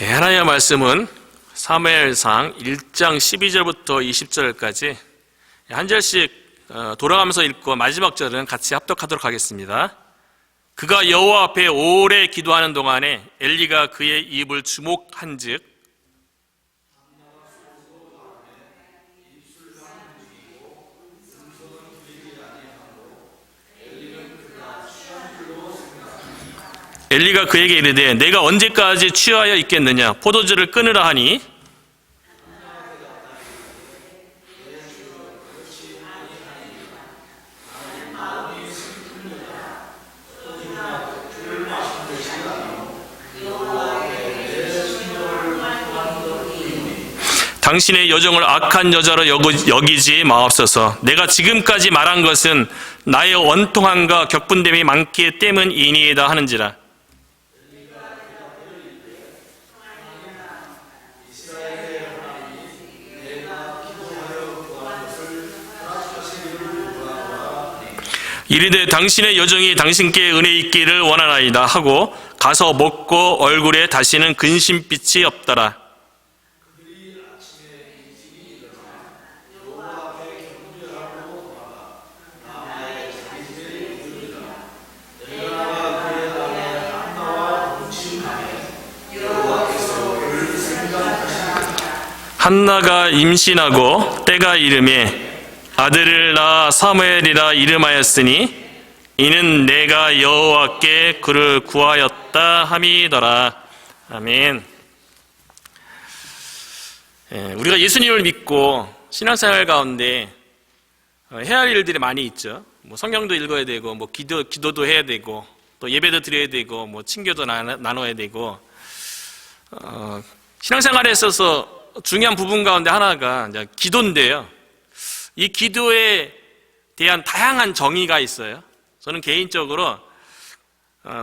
하나님의 말씀은 사무엘상 1장 12절부터 20절까지 한 절씩 돌아가면서 읽고 마지막 절은 같이 합독하도록 하겠습니다. 그가 여호와 앞에 오래 기도하는 동안에 엘리가 그의 입을 주목한즉 엘리가 그에게 이르되 내가 언제까지 취하여 있겠느냐 포도주를 끊으라 하니 당신의 여정을 악한 여자로 여기지 마옵소서. 내가 지금까지 말한 것은 나의 원통함과 격분됨이 많기 때문이니이다 하는지라. 이르되 당신의 여정이 당신께 은혜 있기를 원하나이다 하고 가서 먹고 얼굴에 다시는 근심빛이 없더라. 한나가 임신하고 때가 이르매 아들을 낳아 사무엘이라 이름하였으니 이는 내가 여호와께 그를 구하였다 함이더라. 아멘. 우리가 예수님을 믿고 신앙생활 가운데 해야 할 일들이 많이 있죠. 성경도 읽어야 되고, 기도도 해야 되고, 또 예배도 드려야 되고, 친교도 나눠야 되고, 신앙생활에 있어서 중요한 부분 가운데 하나가 이제 기도인데요. 이 기도에 대한 다양한 정의가 있어요. 저는 개인적으로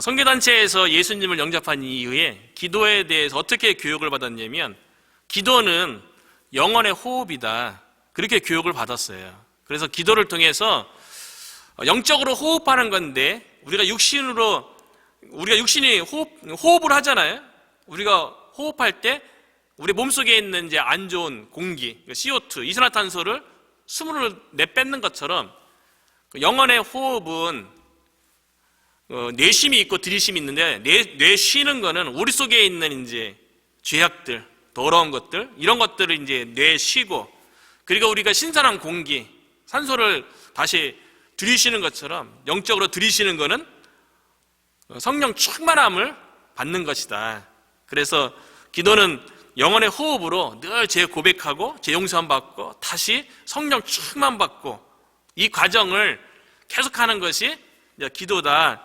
선교단체에서 예수님을 영접한 이후에 기도에 대해서 어떻게 교육을 받았냐면 기도는 영혼의 호흡이다. 그렇게 교육을 받았어요. 그래서 기도를 통해서 영적으로 호흡하는 건데 우리가 육신이 호흡을 하잖아요. 우리가 호흡할 때 우리 몸속에 있는 이제 안 좋은 공기, CO2, 이산화탄소를 숨을 내뱉는 것처럼 영혼의 호흡은 내쉼이 있고 들이쉼이 있는데 내쉬는 거는 우리 속에 있는 이제 죄악들, 더러운 것들 이런 것들을 이제 내쉬고 그리고 우리가 신선한 공기, 산소를 다시 들이쉬는 것처럼 영적으로 들이쉬는 거는 성령 충만함을 받는 것이다. 그래서 기도는 영혼의 호흡으로 늘 제 고백하고 제 용서함 받고 다시 성령 충만 받고 이 과정을 계속하는 것이 기도다.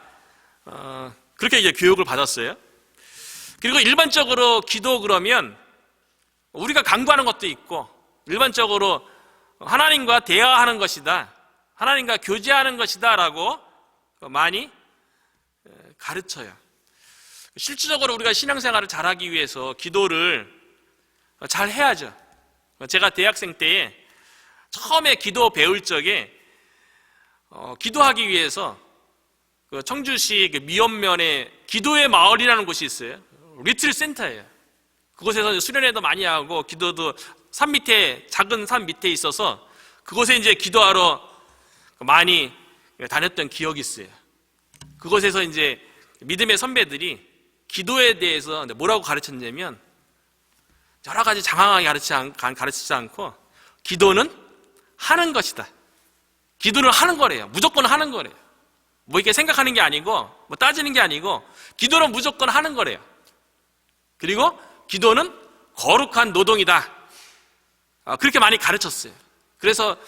그렇게 이제 교육을 받았어요. 그리고 일반적으로 기도 그러면 우리가 간구하는 것도 있고 일반적으로 하나님과 대화하는 것이다. 하나님과 교제하는 것이다 라고 많이 가르쳐요. 실질적으로 우리가 신앙생활을 잘하기 위해서 기도를 잘 해야죠. 제가 대학생 때에 처음에 기도 배울 적에 기도하기 위해서 그 청주시 미연면에 기도의 마을이라는 곳이 있어요. 리트릿 센터예요. 그곳에서 수련회도 많이 하고 기도도 산 밑에 작은 산 밑에 있어서 그곳에 이제 기도하러 많이 다녔던 기억이 있어요. 그곳에서 이제 믿음의 선배들이 기도에 대해서 뭐라고 가르쳤냐면 여러 가지 장황하게 가르치지 않고 기도는 하는 것이다. 기도는 하는 거래요. 무조건 하는 거래요. 이렇게 생각하는 게 아니고 따지는 게 아니고 기도는 무조건 하는 거래요. 그리고 기도는 거룩한 노동이다. 그렇게 많이 가르쳤어요. 그래서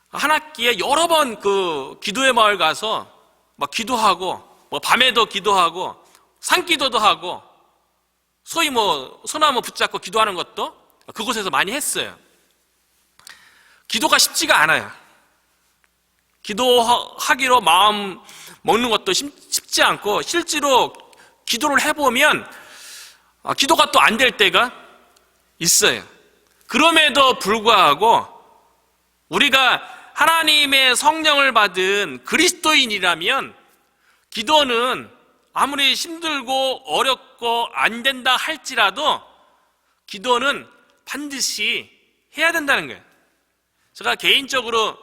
한 학기에 여러 번 그 기도의 마을 가서 기도하고 밤에도 기도하고 산기도도 하고 소위 소나무 붙잡고 기도하는 것도 그곳에서 많이 했어요. 기도가 쉽지가 않아요. 기도하기로 마음 먹는 것도 쉽지 않고 실제로 기도를 해보면 기도가 또 안 될 때가 있어요. 그럼에도 불구하고 우리가 하나님의 성령을 받은 그리스도인이라면 기도는 아무리 힘들고 어렵고 어렵고 안 된다 할지라도 기도는 반드시 해야 된다는 거예요. 제가 개인적으로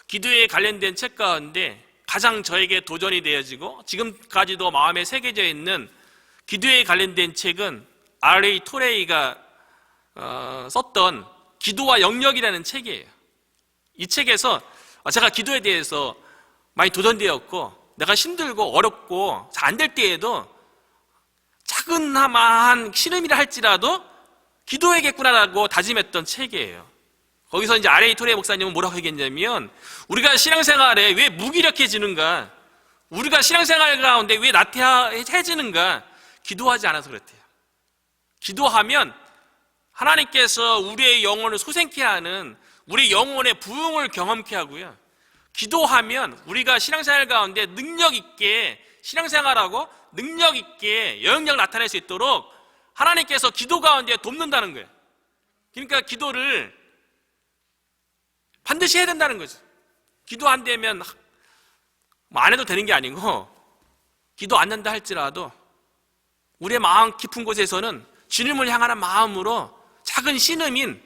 기도에 관련된 책 가운데 가장 저에게 도전이 되어지고 지금까지도 마음에 새겨져 있는 기도에 관련된 책은 R.A. 토레이가 썼던 기도와 영역이라는 책이에요. 이 책에서 제가 기도에 대해서 많이 도전되었고 내가 힘들고 어렵고 잘 안 될 때에도 작은한 신음이라 할지라도 기도해야겠구나라고 다짐했던 책이에요. 거기서 이제 R.A. 토레이 목사님은 뭐라고 얘기했냐면 우리가 신앙생활에 왜 무기력해지는가, 우리가 신앙생활 가운데 왜 나태해지는가, 기도하지 않아서 그렇대요. 기도하면 하나님께서 우리의 영혼을 소생케 하는, 우리 영혼의 부흥을 경험케 하고요, 기도하면 우리가 신앙생활 가운데 능력 있게 신앙생활하고 능력 있게 영향력 나타낼 수 있도록 하나님께서 기도 가운데 돕는다는 거예요. 그러니까 기도를 반드시 해야 된다는 거죠. 기도 안 되면 안 해도 되는 게 아니고, 기도 안 된다 할지라도 우리의 마음 깊은 곳에서는 주님을 향하는 마음으로 작은 신음인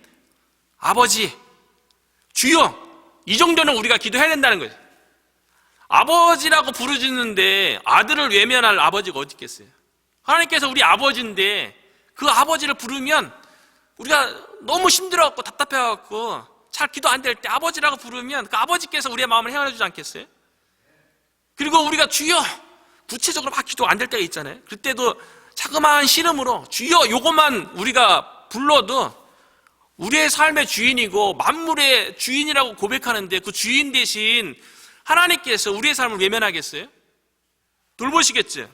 아버지, 주여, 이 정도는 우리가 기도해야 된다는 거죠. 아버지라고 부르짖는데 아들을 외면할 아버지가 어디 있겠어요? 하나님께서 우리 아버지인데 그 아버지를 부르면 우리가 너무 힘들어갖고 답답해갖고 잘 기도 안 될 때 아버지라고 부르면 그 아버지께서 우리의 마음을 헤아려주지 않겠어요? 그리고 우리가 주여, 구체적으로 막 기도 안 될 때가 있잖아요. 그때도 자그마한 신음으로 주여 요것만 우리가 불러도 우리의 삶의 주인이고 만물의 주인이라고 고백하는데 그 주인 대신 하나님께서 우리의 삶을 외면하겠어요? 돌보시겠죠?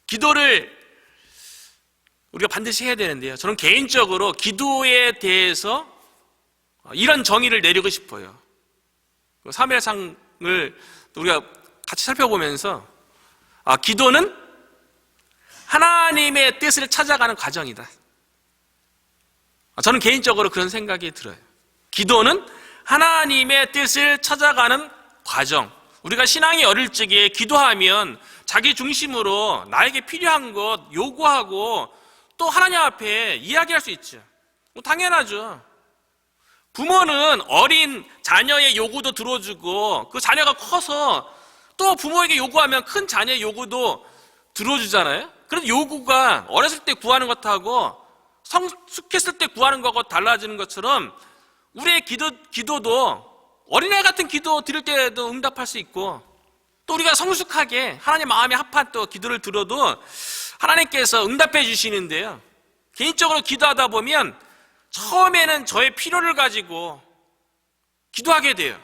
기도를 우리가 반드시 해야 되는데요, 저는 개인적으로 기도에 대해서 이런 정의를 내리고 싶어요. 사무엘상을 우리가 같이 살펴보면서 기도는 하나님의 뜻을 찾아가는 과정이다. 저는 개인적으로 그런 생각이 들어요. 기도는 하나님의 뜻을 찾아가는 과정. 우리가 신앙이 어릴 적에 기도하면 자기 중심으로 나에게 필요한 것 요구하고 또 하나님 앞에 이야기할 수 있죠. 당연하죠. 부모는 어린 자녀의 요구도 들어주고 그 자녀가 커서 또 부모에게 요구하면 큰 자녀의 요구도 들어주잖아요. 그래서 요구가 어렸을 때 구하는 것하고 성숙했을 때 구하는 것하고 달라지는 것처럼 우리의 기도도 어린애 같은 기도 드릴 때도 응답할 수 있고, 또 우리가 성숙하게 하나님 마음에 합한 또 기도를 들어도 하나님께서 응답해 주시는데요, 개인적으로 기도하다 보면 처음에는 저의 필요를 가지고 기도하게 돼요.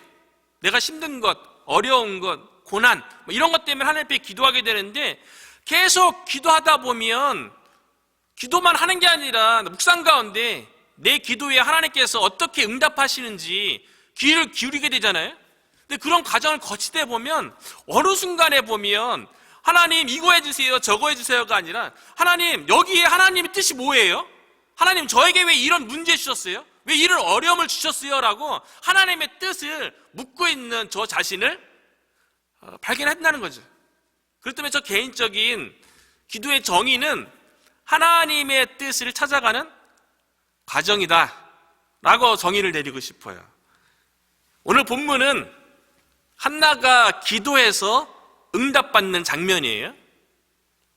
내가 힘든 것, 어려운 것, 고난 이런 것 때문에 하나님 앞에 기도하게 되는데, 계속 기도하다 보면 기도만 하는 게 아니라 묵상 가운데 내 기도에 하나님께서 어떻게 응답하시는지 귀를 기울이게 되잖아요. 근데 그런 과정을 거치다 보면 어느 순간에 보면 하나님 이거 해주세요 저거 해주세요가 아니라 하나님 여기에 하나님의 뜻이 뭐예요? 하나님 저에게 왜 이런 문제 주셨어요? 왜 이런 어려움을 주셨어요? 라고 하나님의 뜻을 묻고 있는 저 자신을 발견한다는 거죠. 그렇기 때문에 저 개인적인 기도의 정의는 하나님의 뜻을 찾아가는 과정이다 라고 정의를 내리고 싶어요. 오늘 본문은 한나가 기도해서 응답받는 장면이에요.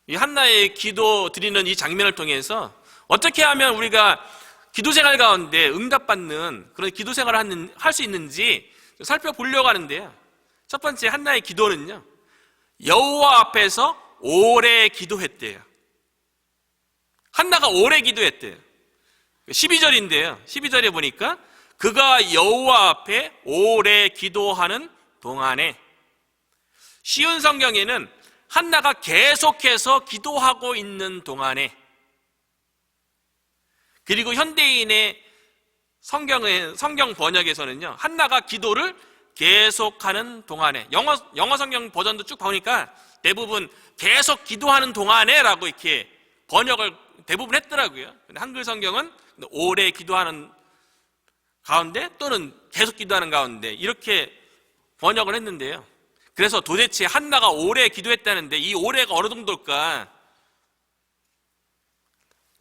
이 한나의 기도 드리는 이 장면을 통해서 어떻게 하면 우리가 기도 생활 가운데 응답받는 그런 기도 생활을 할 수 있는지 살펴보려고 하는데요, 첫 번째 한나의 기도는요, 여호와 앞에서 오래 기도했대요. 한나가 오래 기도했대요. 12절인데요 12절에 보니까 그가 여호와 앞에 오래 기도하는 동안에, 쉬운 성경에는 한나가 계속해서 기도하고 있는 동안에, 그리고 현대인의 성경 번역에서는요, 한나가 기도를 계속하는 동안에, 영어 성경 버전도 쭉 보니까 대부분 계속 기도하는 동안에 라고 이렇게 번역을 대부분 했더라고요. 근데 한글 성경은 오래 기도하는 가운데 또는 계속 기도하는 가운데 이렇게 번역을 했는데요, 그래서 도대체 한나가 오래 기도했다는데 이 오래가 어느 정도일까?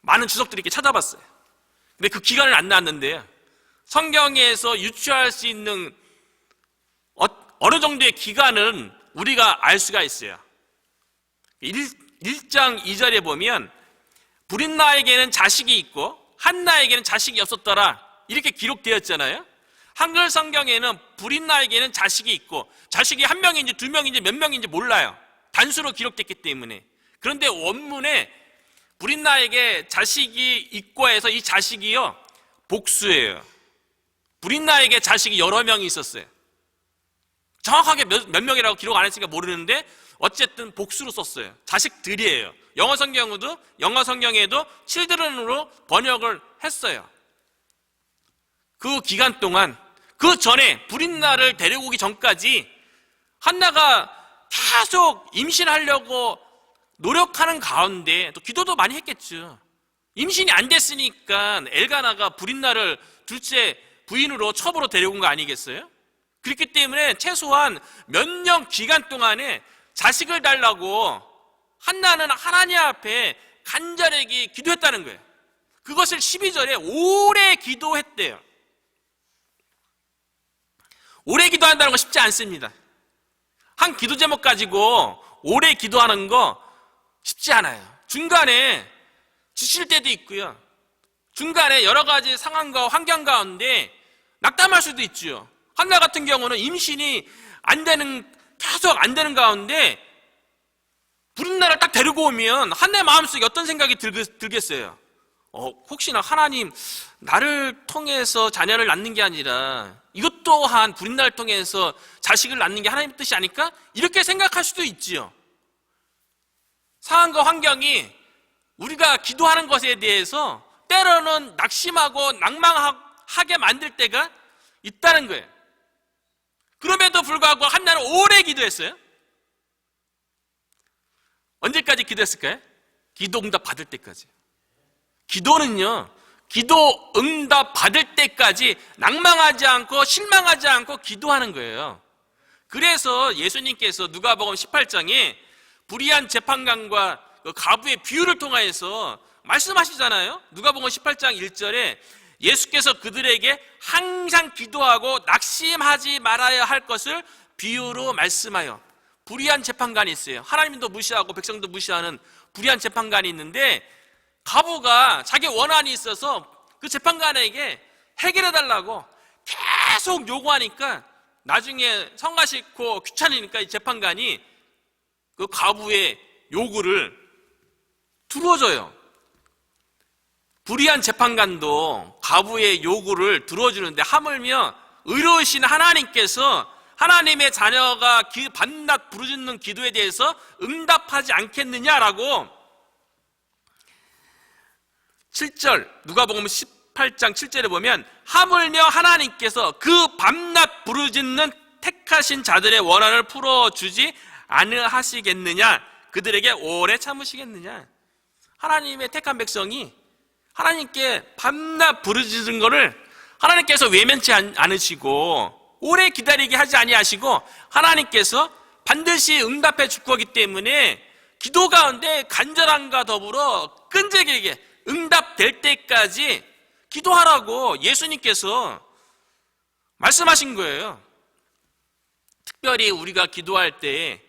많은 주석들이 이렇게 찾아봤어요. 근데 그 기간을 안 나왔는데요, 성경에서 유추할 수 있는 어느 정도의 기간은 우리가 알 수가 있어요. 1장 2절에 보면 브릿나에게는 자식이 있고 한나에게는 자식이 없었더라, 이렇게 기록되었잖아요. 한글 성경에는 브릿나에게는 자식이 있고, 자식이 한 명인지 두 명인지 몇 명인지 몰라요. 단수로 기록됐기 때문에. 그런데 원문에 브릿나에게 자식이 있고 해서 이 자식이요, 복수예요. 브릿나에게 자식이 여러 명이 있었어요. 정확하게 몇 명이라고 기록 안 했으니까 모르는데 어쨌든 복수로 썼어요. 자식들이에요. 영어 성경에도 children으로 번역을 했어요. 그 기간 동안, 그 전에 브릿나를 데리고 오기 전까지 한나가 계속 임신하려고 노력하는 가운데 또 기도도 많이 했겠죠. 임신이 안 됐으니까 엘가나가 브릿나를 둘째 부인으로 첩으로 데려온 거 아니겠어요? 그렇기 때문에 최소한 몇 년 기간 동안에 자식을 달라고 한나는 하나님 앞에 간절하게 기도했다는 거예요. 그것을 12절에 오래 기도했대요. 오래 기도한다는 거 쉽지 않습니다. 한 기도 제목 가지고 오래 기도하는 거 쉽지 않아요. 중간에 지칠 때도 있고요, 중간에 여러 가지 상황과 환경 가운데 낙담할 수도 있죠. 한나 같은 경우는 임신이 계속 안 되는 가운데 브릿나를 딱 데리고 오면 한나의 마음속에 어떤 생각이 들겠어요? 혹시나 하나님 나를 통해서 자녀를 낳는 게 아니라 이것 또한 브릿나를 통해서 자식을 낳는 게 하나님의 뜻이 아닐까? 이렇게 생각할 수도 있지요. 상황과 환경이 우리가 기도하는 것에 대해서 때로는 낙심하고 낭망하게 만들 때가 있다는 거예요. 그럼에도 불구하고 한나는 오래 기도했어요. 언제까지 기도했을까요? 기도 응답 받을 때까지. 기도는요, 기도 응답 받을 때까지 낭망하지 않고 실망하지 않고 기도하는 거예요. 그래서 예수님께서 누가복음 18장에 불의한 재판관과 그 과부의 비유를 통하여서 말씀하시잖아요. 누가복음 18장 1절에 예수께서 그들에게 항상 기도하고 낙심하지 말아야 할 것을 비유로 말씀하여. 불의한 재판관이 있어요. 하나님도 무시하고 백성도 무시하는 불의한 재판관이 있는데, 과부가 자기 원한이 있어서 그 재판관에게 해결해달라고 계속 요구하니까 나중에 성가 싫고 귀찮으니까 이 재판관이 그 과부의 요구를 들어줘요. 불의한 재판관도 과부의 요구를 들어주는데 하물며 의로우신 하나님께서 하나님의 자녀가 밤낮 부르짖는 기도에 대해서 응답하지 않겠느냐라고 7절 누가복음 18장 7절에 보면 하물며 하나님께서 그 밤낮 부르짖는 택하신 자들의 원한을 풀어주지 않으시겠느냐, 그들에게 오래 참으시겠느냐. 하나님의 택한 백성이 하나님께 밤낮 부르짖는 것을 하나님께서 외면치 않으시고 오래 기다리게 하지 아니하시고 하나님께서 반드시 응답해 줄 거기 때문에 기도 가운데 간절함과 더불어 끈질기게 응답될 때까지 기도하라고 예수님께서 말씀하신 거예요. 특별히 우리가 기도할 때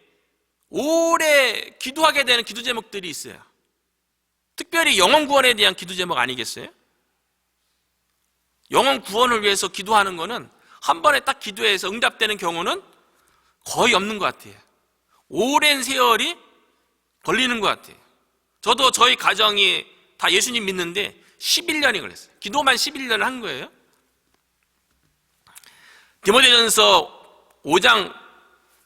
오래 기도하게 되는 기도 제목들이 있어요. 특별히 영혼 구원에 대한 기도 제목 아니겠어요? 영혼 구원을 위해서 기도하는 거는 한 번에 딱 기도해서 응답되는 경우는 거의 없는 것 같아요. 오랜 세월이 걸리는 것 같아요. 저도 저희 가정이 다 예수님 믿는데 11년이 걸렸어요. 기도만 11년을 한 거예요. 디모데전서 5장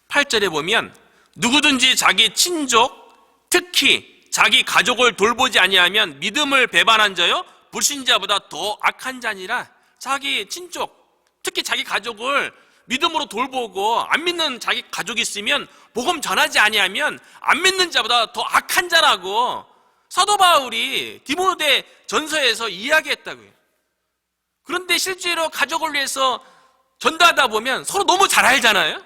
8절에 보면 누구든지 자기 친족, 특히 자기 가족을 돌보지 아니하면 믿음을 배반한 자요 불신자보다 더 악한 자니라. 자기 친족, 특히 자기 가족을 믿음으로 돌보고 안 믿는 자기 가족이 있으면 복음 전하지 아니하면 안 믿는 자보다 더 악한 자라고 사도 바울이 디모데 전서에서 이야기했다고요. 그런데 실제로 가족을 위해서 전도하다 보면 서로 너무 잘 알잖아요.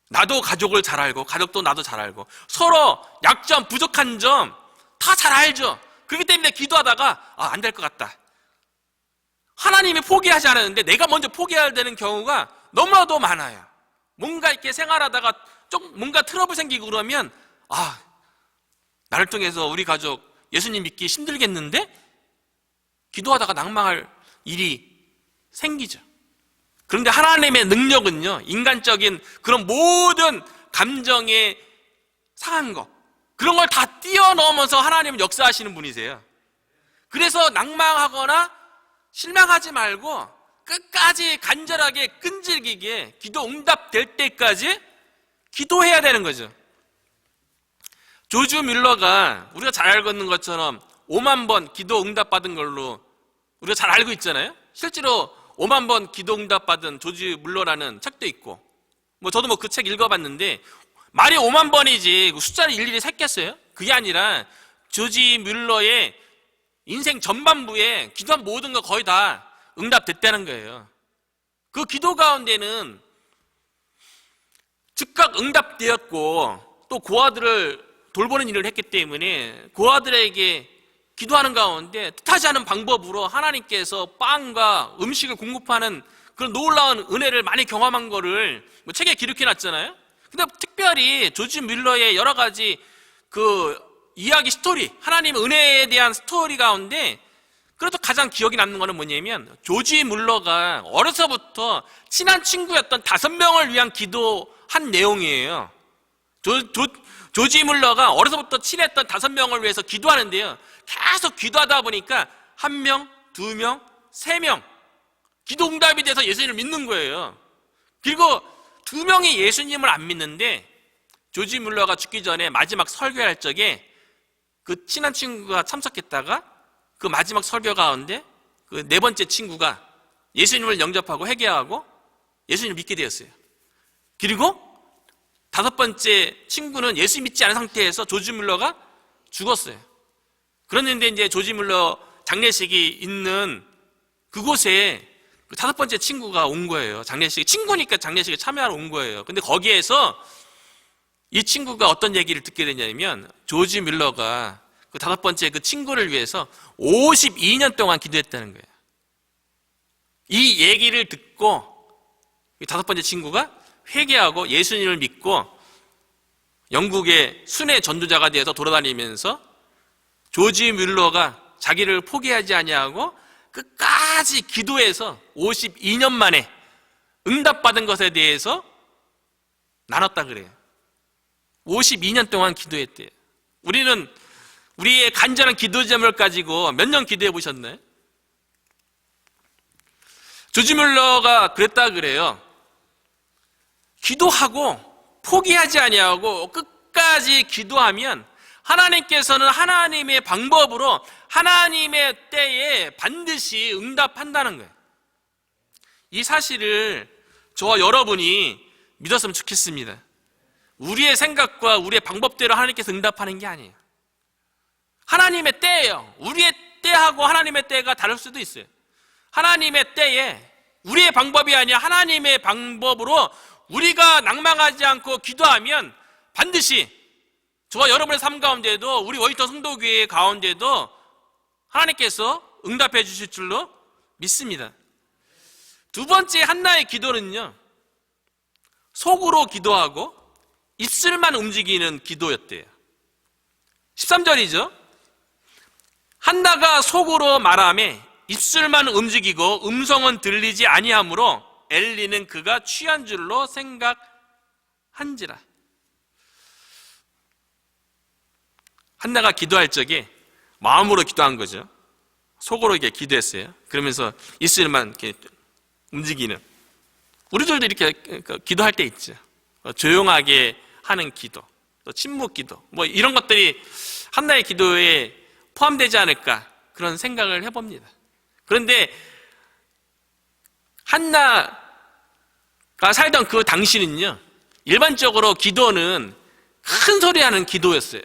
나도 가족을 잘 알고 가족도 나도 잘 알고 서로 약점, 부족한 점 다 잘 알죠. 그렇기 때문에 기도하다가 안 될 것 같다. 하나님이 포기하지 않았는데 내가 먼저 포기해야 되는 경우가 너무나도 많아요. 뭔가 이렇게 생활하다가 좀 뭔가 트러블 생기고 그러면 나를 통해서 우리 가족 예수님 믿기 힘들겠는데? 기도하다가 낭망할 일이 생기죠. 그런데 하나님의 능력은요, 인간적인 그런 모든 감정의 상한 거, 그런 걸 다 뛰어넘어서 하나님은 역사하시는 분이세요. 그래서 낭망하거나 실망하지 말고 끝까지 간절하게 끈질기게 기도 응답될 때까지 기도해야 되는 거죠. 조지 뮬러가 우리가 잘 알고 있는 것처럼 5만 번 기도 응답받은 걸로 우리가 잘 알고 있잖아요. 실제로 5만 번 기도 응답받은 조지 뮬러라는 책도 있고, 저도 그 책 읽어봤는데 말이 5만 번이지 숫자를 일일이 셌겠어요? 그게 아니라 조지 뮬러의 인생 전반부에 기도한 모든 거 거의 다 응답됐다는 거예요. 그 기도 가운데는 즉각 응답되었고 또 고아들을 돌보는 일을 했기 때문에 고아들에게 기도하는 가운데 뜻하지 않은 방법으로 하나님께서 빵과 음식을 공급하는 그런 놀라운 은혜를 많이 경험한 거를 책에 기록해 놨잖아요. 근데 특별히 조지 뮬러의 여러 가지 그 이야기 스토리, 하나님의 은혜에 대한 스토리 가운데 그래도 가장 기억이 남는 거는 뭐냐면 조지 뮬러가 어려서부터 친한 친구였던 5명을 위한 기도한 내용이에요. 조지 뮬러가 어려서부터 친했던 5명을 위해서 기도하는데요, 계속 기도하다 보니까 1명, 2명, 3명 기도 응답이 돼서 예수님을 믿는 거예요. 그리고 2명이 예수님을 안 믿는데 조지 뮬러가 죽기 전에 마지막 설교할 적에 그 친한 친구가 참석했다가 그 마지막 설교 가운데 그 4번째 친구가 예수님을 영접하고 회개하고 예수님을 믿게 되었어요. 그리고 5번째 친구는 예수 믿지 않은 상태에서 조지 뮬러가 죽었어요. 그런데 이제 조지 뮬러 장례식이 있는 그곳에 그 5번째 친구가 온 거예요. 친구니까 장례식에 참여하러 온 거예요. 근데 거기에서 이 친구가 어떤 얘기를 듣게 되냐면 조지 뮬러가 그 5번째 그 친구를 위해서 52년 동안 기도했다는 거예요. 이 얘기를 듣고 5번째 친구가 회개하고 예수님을 믿고 영국의 순회 전도자가 되어서 돌아다니면서 조지 뮬러가 자기를 포기하지 아니하고 끝까지 기도해서 52년 만에 응답받은 것에 대해서 나눴다 그래요. 52년 동안 기도했대요. 우리는 우리의 간절한 기도 제목을 가지고 몇 년 기도해 보셨나요? 조지 뮬러가 그랬다 그래요. 기도하고 포기하지 아니하고 끝까지 기도하면 하나님께서는 하나님의 방법으로 하나님의 때에 반드시 응답한다는 거예요. 이 사실을 저와 여러분이 믿었으면 좋겠습니다. 우리의 생각과 우리의 방법대로 하나님께서 응답하는 게 아니에요. 하나님의 때예요. 우리의 때하고 하나님의 때가 다를 수도 있어요. 하나님의 때에 우리의 방법이 아니라 하나님의 방법으로 우리가 낭망하지 않고 기도하면 반드시 저와 여러분의 삶 가운데도 우리 워싱턴 성도교회 가운데도 하나님께서 응답해 주실 줄로 믿습니다. 2번째 한나의 기도는요, 속으로 기도하고 입술만 움직이는 기도였대요. 13절이죠. 한나가 속으로 말하며 입술만 움직이고 음성은 들리지 아니하므로 엘리는 그가 취한 줄로 생각한지라. 한나가 기도할 적에 마음으로 기도한 거죠. 속으로 이렇게 기도했어요. 그러면서 입술만 이렇게 움직이는. 우리들도 이렇게 기도할 때 있죠. 조용하게 하는 기도, 또 침묵 기도, 이런 것들이 한나의 기도에 포함되지 않을까 그런 생각을 해봅니다. 그런데 한나가 살던 그 당시는요, 일반적으로 기도는 큰 소리 하는 기도였어요.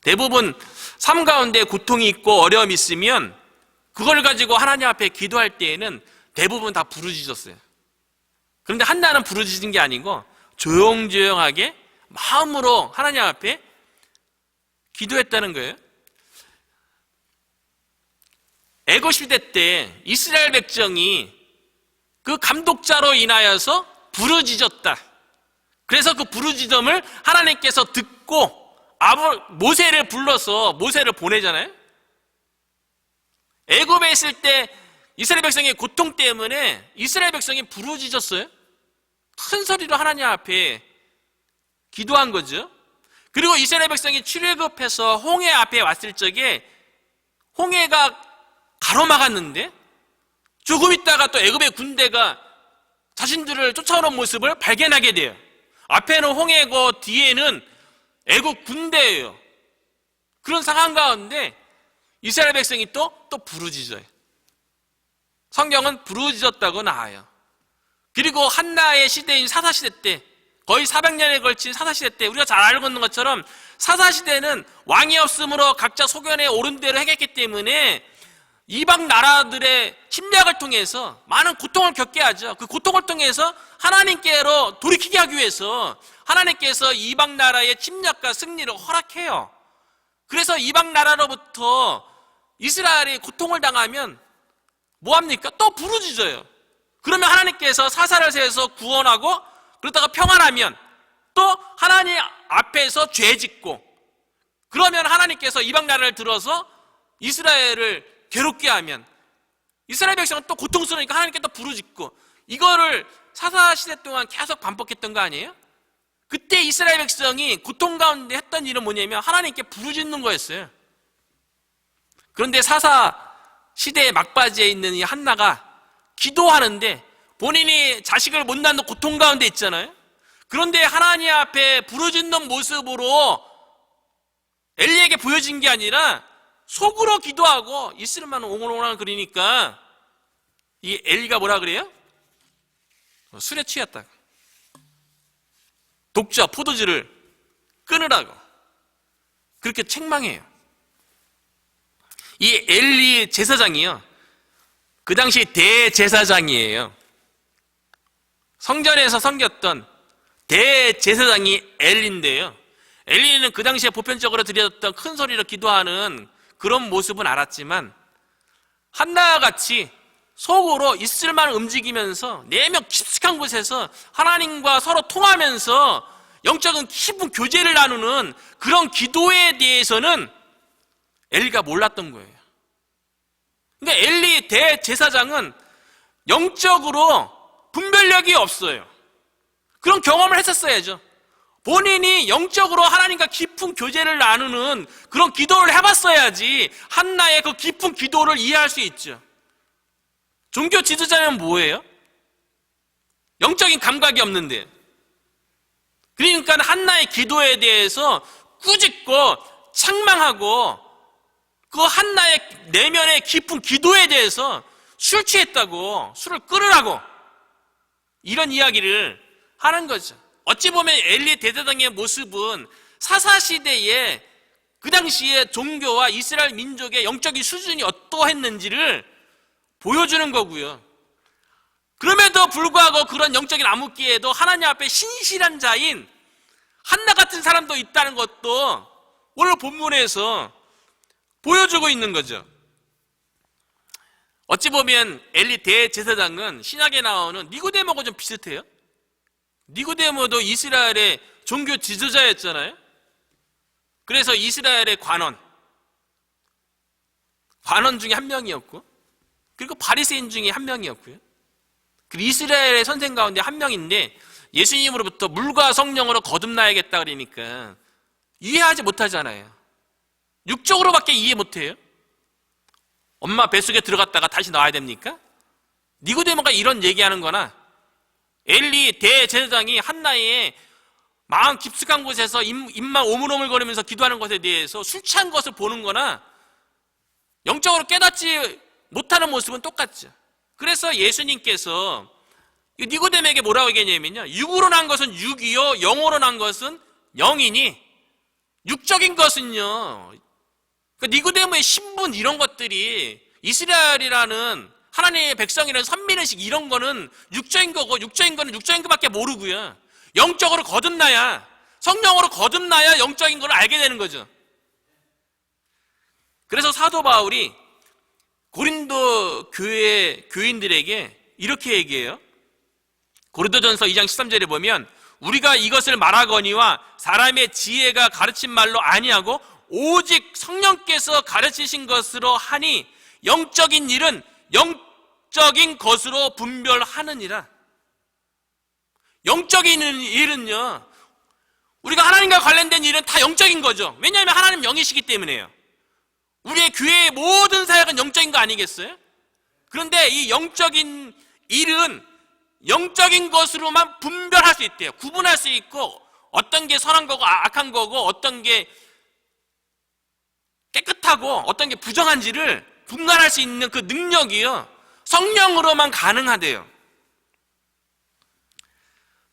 대부분 삶 가운데 고통이 있고 어려움이 있으면 그걸 가지고 하나님 앞에 기도할 때에는 대부분 다 부르짖었어요. 그런데 한나는 부르짖은 게 아니고 조용조용하게 마음으로 하나님 앞에 기도했다는 거예요. 애굽 시대 때 이스라엘 백성이 그 감독자로 인하여서 부르짖었다. 그래서 그 부르짖음을 하나님께서 듣고 모세를 불러서 모세를 보내잖아요. 애굽에 있을 때 이스라엘 백성의 고통 때문에 이스라엘 백성이 부르짖었어요. 큰 소리로 하나님 앞에 기도한 거죠. 그리고 이스라엘 백성이 출애굽해서 홍해 앞에 왔을 적에 홍해가 가로막았는데 조금 있다가 또 애굽의 군대가 자신들을 쫓아오는 모습을 발견하게 돼요. 앞에는 홍해고 뒤에는 애굽 군대예요. 그런 상황 가운데 이스라엘 백성이 또 부르짖어요. 성경은 부르짖었다고 나와요. 그리고 한나의 시대인 사사시대 때, 거의 400년에 걸친 사사시대 때, 우리가 잘 알고 있는 것처럼 사사시대는 왕이 없으므로 각자 소견에 옳은 대로 행했기 때문에 이방 나라들의 침략을 통해서 많은 고통을 겪게 하죠. 그 고통을 통해서 하나님께로 돌이키게 하기 위해서 하나님께서 이방 나라의 침략과 승리를 허락해요. 그래서 이방 나라로부터 이스라엘이 고통을 당하면 뭐합니까? 또 부르짖어요. 그러면 하나님께서 사사를 세워서 구원하고 그러다가 평안하면 또 하나님 앞에서 죄 짓고 그러면 하나님께서 이방 나라를 들어서 이스라엘을 괴롭게 하면 이스라엘 백성은 또 고통스러우니까 하나님께 또 부르짖고 이거를 사사시대 동안 계속 반복했던 거 아니에요? 그때 이스라엘 백성이 고통 가운데 했던 일은 뭐냐면 하나님께 부르짖는 거였어요. 그런데 사사시대의 막바지에 있는 이 한나가 기도하는데 본인이 자식을 못 낳는 고통 가운데 있잖아요. 그런데 하나님 앞에 부르짖는 모습으로 엘리에게 보여진 게 아니라 속으로 기도하고 있을만 옹알옹알 그러니까 이 엘리가 뭐라 그래요? 술에 취했다. 독주와 포도주를 끊으라고 그렇게 책망해요. 이 엘리 제사장이요, 그 당시 대제사장이에요. 성전에서 섬겼던 대제사장이 엘리인데요, 엘리는 그 당시에 보편적으로 드렸던 큰 소리로 기도하는 그런 모습은 알았지만 한나와 같이 속으로 있을만 움직이면서 내면 깊숙한 곳에서 하나님과 서로 통하면서 영적인 깊은 교제를 나누는 그런 기도에 대해서는 엘리가 몰랐던 거예요. 근데 엘리 대제사장은 영적으로 분별력이 없어요. 그런 경험을 했었어야죠. 본인이 영적으로 하나님과 깊은 교제를 나누는 그런 기도를 해봤어야지 한나의 그 깊은 기도를 이해할 수 있죠. 종교 지도자면 뭐예요? 영적인 감각이 없는데. 그러니까 한나의 기도에 대해서 꾸짖고 책망하고 그 한나의 내면의 깊은 기도에 대해서 술 취했다고, 술을 끊으라고 이런 이야기를 하는 거죠. 어찌 보면 엘리 대제사장의 모습은 사사시대에 그 당시에 종교와 이스라엘 민족의 영적인 수준이 어떠했는지를 보여주는 거고요. 그럼에도 불구하고 그런 영적인 암흑기에도 하나님 앞에 신실한 자인 한나 같은 사람도 있다는 것도 오늘 본문에서 보여주고 있는 거죠. 어찌 보면 엘리 대제사장은 신약에 나오는 니고데모가 좀 비슷해요. 니고데모도 이스라엘의 종교 지도자였잖아요. 그래서 이스라엘의 관원 중에 한 명이었고, 그리고 바리새인 중에 한 명이었고요. 그리고 이스라엘의 선생 가운데 한 명인데 예수님으로부터 물과 성령으로 거듭나야겠다 그러니까 이해하지 못하잖아요. 육적으로밖에 이해 못해요. 엄마 뱃속에 들어갔다가 다시 나와야 됩니까? 니고데모가 이런 얘기하는 거나 엘리 대제사장이 한나의 마음 깊숙한 곳에서 입만 오물오물거리면서 기도하는 것에 대해서 술 취한 것을 보는 거나 영적으로 깨닫지 못하는 모습은 똑같죠. 그래서 예수님께서 니고데모에게 뭐라고 얘기했냐면요, 육으로 난 것은 육이요 영으로 난 것은 영이니 육적인 것은요, 그러니까 니고데모의 신분 이런 것들이 이스라엘이라는 하나님의 백성이라는 선민의식 이런 거는 육적인 거고, 육적인 거는 육적인 것밖에 모르고요, 영적으로 거듭나야, 성령으로 거듭나야 영적인 걸 알게 되는 거죠. 그래서 사도 바울이 고린도 교회 교인들에게 이렇게 얘기해요. 고린도전서 2장 13절에 보면 우리가 이것을 말하거니와 사람의 지혜가 가르친 말로 아니하고 오직 성령께서 가르치신 것으로 하니 영적인 일은 영적인 것으로 분별하느니라. 영적인 일은요, 우리가 하나님과 관련된 일은 다 영적인 거죠. 왜냐하면 하나님 영이시기 때문에요. 우리의 교회의 모든 사역은 영적인 거 아니겠어요? 그런데 이 영적인 일은 영적인 것으로만 분별할 수 있대요. 구분할 수 있고, 어떤 게 선한 거고 악한 거고, 어떤 게 깨끗하고 어떤 게 부정한지를 분간할 수 있는 그 능력이요, 성령으로만 가능하대요.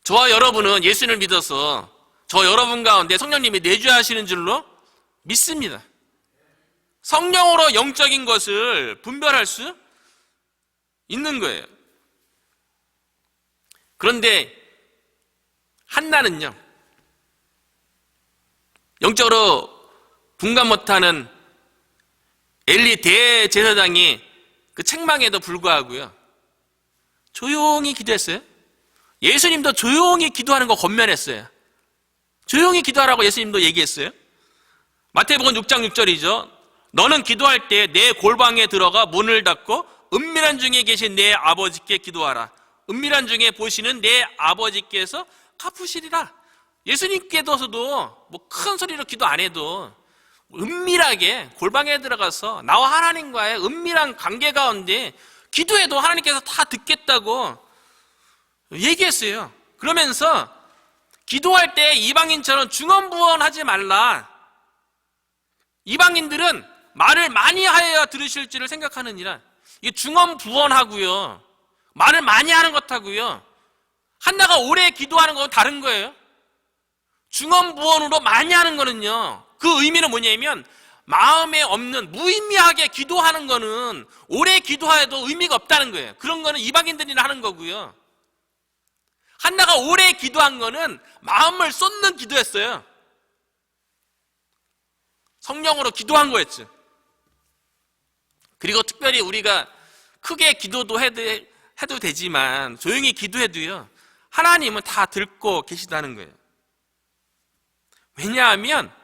저와 여러분은 예수님을 믿어서 저 여러분 가운데 성령님이 내주하시는 줄로 믿습니다. 성령으로 영적인 것을 분별할 수 있는 거예요. 그런데 한나는요, 영적으로 분간 못하는 엘리 대제사장이 그 책망에도 불구하고요, 조용히 기도했어요. 예수님도 조용히 기도하는 거 권면했어요. 조용히 기도하라고 예수님도 얘기했어요. 마태복음 6장 6절이죠. 너는 기도할 때 내 골방에 들어가 문을 닫고 은밀한 중에 계신 내 아버지께 기도하라. 은밀한 중에 보시는 내 아버지께서 갚으시리라. 예수님께서도 뭐 큰 소리로 기도 안 해도 은밀하게 골방에 들어가서 나와 하나님과의 은밀한 관계 가운데 기도해도 하나님께서 다 듣겠다고 얘기했어요. 그러면서 기도할 때 이방인처럼 중언부언하지 말라. 이방인들은 말을 많이 하여야 들으실 줄을 생각하느니라. 이게 중언부언하고요, 말을 많이 하는 것하고요, 한나가 오래 기도하는 건 다른 거예요. 중언부언으로 많이 하는 거는요, 그 의미는 뭐냐면 마음에 없는 무의미하게 기도하는 거는 오래 기도해도 의미가 없다는 거예요. 그런 거는 이방인들이나 하는 거고요. 한나가 오래 기도한 거는 마음을 쏟는 기도였어요. 성령으로 기도한 거였죠. 그리고 특별히 우리가 크게 기도도 해도 되지만 조용히 기도해도요, 하나님은 다 듣고 계시다는 거예요. 왜냐하면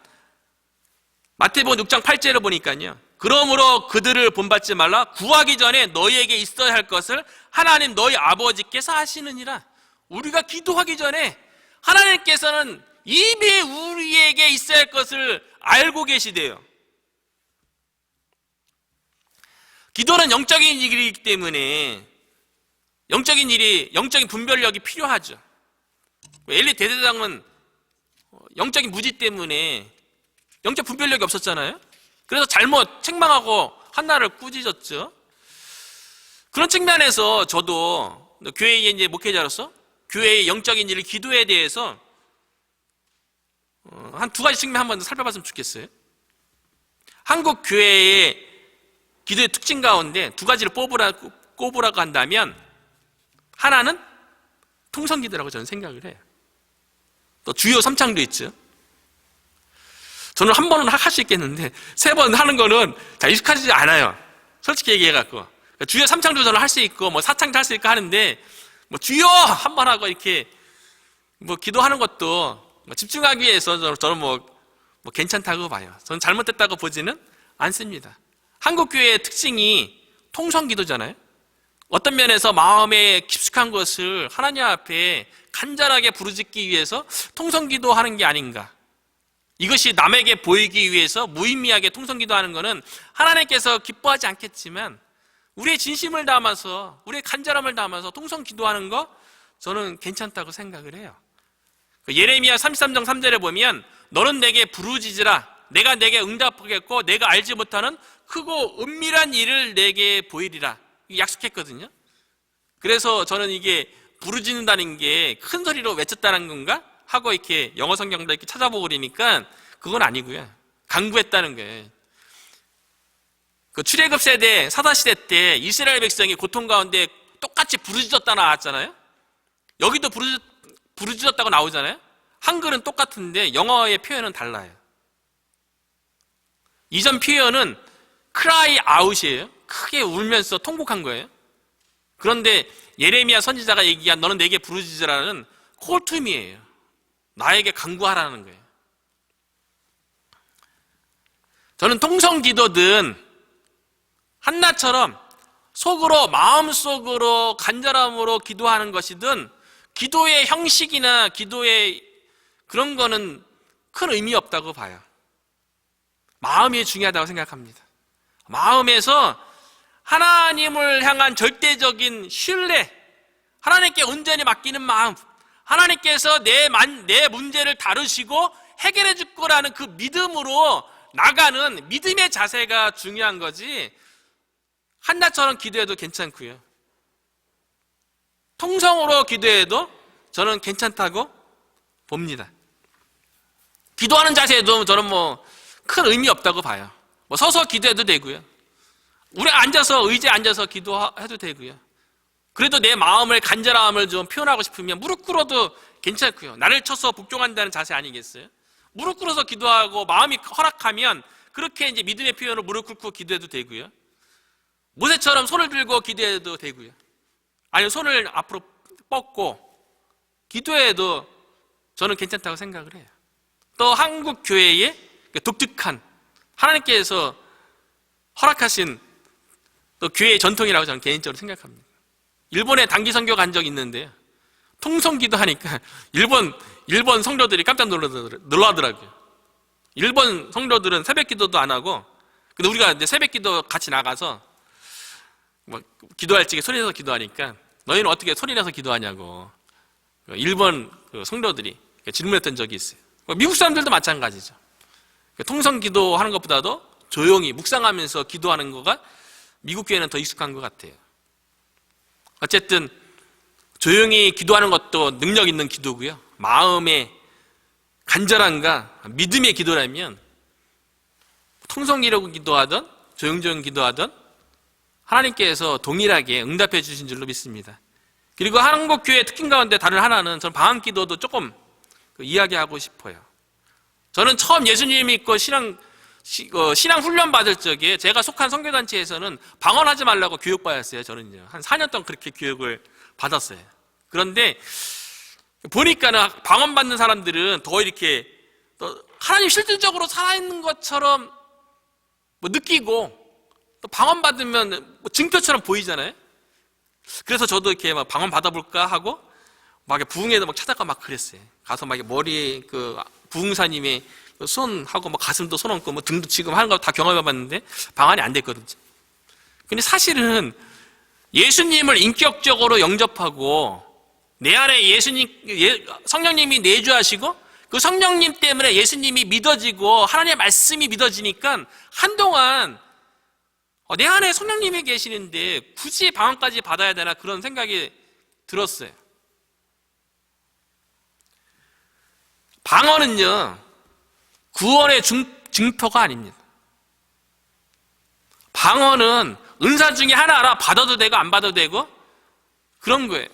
마태복음 6장 8절을 보니까요, 그러므로 그들을 본받지 말라. 구하기 전에 너희에게 있어야 할 것을 하나님 너희 아버지께서 하시느니라. 우리가 기도하기 전에 하나님께서는 이미 우리에게 있어야 할 것을 알고 계시대요. 기도는 영적인 일이기 때문에 영적인 분별력이 필요하죠. 엘리 대제사장은 영적인 무지 때문에 영적 분별력이 없었잖아요. 그래서 잘못 책망하고 한나를 꾸짖었죠. 그런 측면에서 저도 교회의 이제 목회자로서 교회의 영적인 일, 기도에 대해서 한 두 가지 측면 한번 살펴봤으면 좋겠어요. 한국 교회의 기도의 특징 가운데 두 가지를 꼽으라고 한다면, 하나는 통성기도라고 저는 생각을 해요. 또 주요 3창도 있죠. 저는 한 번은 할 수 있겠는데 세 번 하는 거는 잘 익숙하지 않아요. 솔직히 얘기해갖고. 주요 3창도 저는 할 수 있고 뭐 4창도 할 수 있고 하는데, 뭐 주요 한 번 하고 이렇게 뭐 기도하는 것도 뭐 집중하기 위해서 저는 뭐 괜찮다고 봐요. 저는 잘못됐다고 보지는 않습니다. 한국 교회의 특징이 통성기도잖아요. 어떤 면에서 마음에 깊숙한 것을 하나님 앞에 간절하게 부르짖기 위해서 통성기도하는 게 아닌가. 이것이 남에게 보이기 위해서 무의미하게 통성기도하는 것은 하나님께서 기뻐하지 않겠지만, 우리의 진심을 담아서, 우리의 간절함을 담아서 통성기도하는 거 저는 괜찮다고 생각을 해요. 예레미야 33장 3절에 보면 너는 내게 부르짖으라. 내가 내게 응답하겠고 내가 알지 못하는 크고 은밀한 일을 내게 보이리라. 약속했거든요. 그래서 저는 이게 부르짖는다는 게 큰 소리로 외쳤다는 건가 하고 이렇게 영어 성경도 이렇게 찾아보고 그러니까 그건 아니고요. 간구했다는 거예요. 그 출애굽 세대, 사사시대 때 이스라엘 백성이 고통 가운데 똑같이 부르짖었다 나왔잖아요. 여기도 부르짖었다고 나오잖아요. 한글은 똑같은데 영어의 표현은 달라요. 이전 표현은 cry out이에요. 크게 울면서 통곡한 거예요. 그런데 예레미야 선지자가 얘기한 너는 내게 부르짖으라는 call to me예요. 나에게 간구하라는 거예요. 저는 통성기도든 한나처럼 속으로 마음속으로 간절함으로 기도하는 것이든 기도의 형식이나 기도의 그런 거는 큰 의미 없다고 봐요. 마음이 중요하다고 생각합니다. 마음에서 하나님을 향한 절대적인 신뢰, 하나님께 온전히 맡기는 마음, 하나님께서 내 문제를 다루시고 해결해 줄 거라는 그 믿음으로 나가는 믿음의 자세가 중요한 거지, 한나처럼 기도해도 괜찮고요. 통성으로 기도해도 저는 괜찮다고 봅니다. 기도하는 자세에도 저는 큰 의미 없다고 봐요. 서서 기도해도 되고요. 우리 의자에 앉아서 기도해도 되고요. 그래도 내 마음을 간절함을 좀 표현하고 싶으면 무릎 꿇어도 괜찮고요. 나를 쳐서 복종한다는 자세 아니겠어요? 무릎 꿇어서 기도하고 마음이 허락하면 그렇게 이제 믿음의 표현으로 무릎 꿇고 기도해도 되고요. 모세처럼 손을 들고 기도해도 되고요. 아니면 손을 앞으로 뻗고 기도해도 저는 괜찮다고 생각을 해요. 또 한국 교회의 독특한 하나님께서 허락하신 또 교회의 전통이라고 저는 개인적으로 생각합니다. 일본에 단기 선교 간 적이 있는데요. 통성기도 하니까 일본 성도들이 깜짝 놀라더라고요. 일본 성도들은 새벽 기도도 안 하고, 근데 우리가 이제 새벽 기도 같이 나가서 기도할 적에 소리 내서 기도하니까 너희는 어떻게 소리 내서 기도하냐고 일본 성도들이 질문했던 적이 있어요. 미국 사람들도 마찬가지죠. 통성 기도하는 것보다도 조용히 묵상하면서 기도하는 거가 미국 교회는 더 익숙한 것 같아요. 어쨌든 조용히 기도하는 것도 능력 있는 기도고요. 마음의 간절함과 믿음의 기도라면 통성기로 기도하든 조용조용 기도하든 하나님께서 동일하게 응답해 주신 줄로 믿습니다. 그리고 한국교회의 특징 가운데 다른 하나는 저는 방언 기도도 조금 이야기하고 싶어요. 저는 처음 예수님 믿고 신앙 훈련 받을 적에 제가 속한 선교단체에서는 방언하지 말라고 교육받았어요. 저는요. 한 4년 동안 그렇게 교육을 받았어요. 그런데 보니까는 방언 받는 사람들은 더 이렇게 하나님 실질적으로 살아있는 것처럼 느끼고 또 방언 받으면 증표처럼 보이잖아요. 그래서 저도 이렇게 방언 받아볼까 하고 부흥회도 찾아가 그랬어요. 가서 머리에 부흥사님의 손하고 가슴도 손 얹고 등도 지금 하는 거 다 경험해봤는데 방언이 안 됐거든요. 근데 사실은 예수님을 인격적으로 영접하고 내 안에 성령님이 내주하시고 그 성령님 때문에 예수님이 믿어지고 하나님의 말씀이 믿어지니까 한동안 내 안에 성령님이 계시는데 굳이 방언까지 받아야 되나 그런 생각이 들었어요. 방언은요 구원의 증표가 아닙니다. 방언은 은사 중에 하나라. 받아도 되고 안 받아도 되고 그런 거예요.